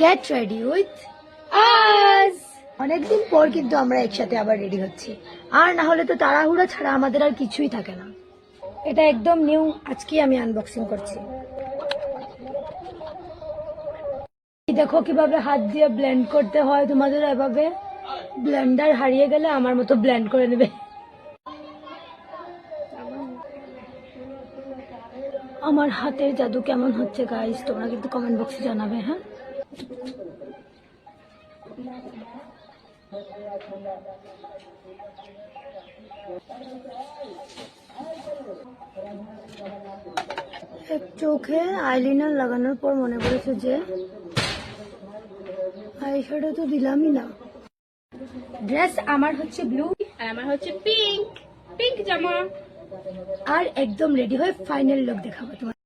Get ready with us. অনেকদিন পর কিন্তু আমরা একসাথে আবার রেডি হচ্ছি, আর না হলে তো তাড়াহুড়া ছাড়া আমাদের আর কিছুই থাকে না। এটা একদম নিউ, আজকেই আমি আনবক্সিং করছি। দেখো কিভাবে হাত দিয়ে ব্লেন্ড করতে হয়, তোমাদের এভাবে ব্লেন্ডার হারিয়ে গেলে আমার মতো ব্লেন্ড করে নেবে। আমার হাতের জাদু কেমন হচ্ছে গাইস, তোমরা কিন্তু কমেন্ট বক্সে জানাবে। হ্যাঁ, এক চোখে আইলাইনার লাগানোর পর মনে পড়েছে যে আইশ্যাডো তো দিলামই না। ড্রেস আমার হচ্ছে ব্লু আর আমার হচ্ছে পিঙ্ক জামা। আর একদম রেডি হয়ে ফাইনাল লুক দেখাবো তোমার।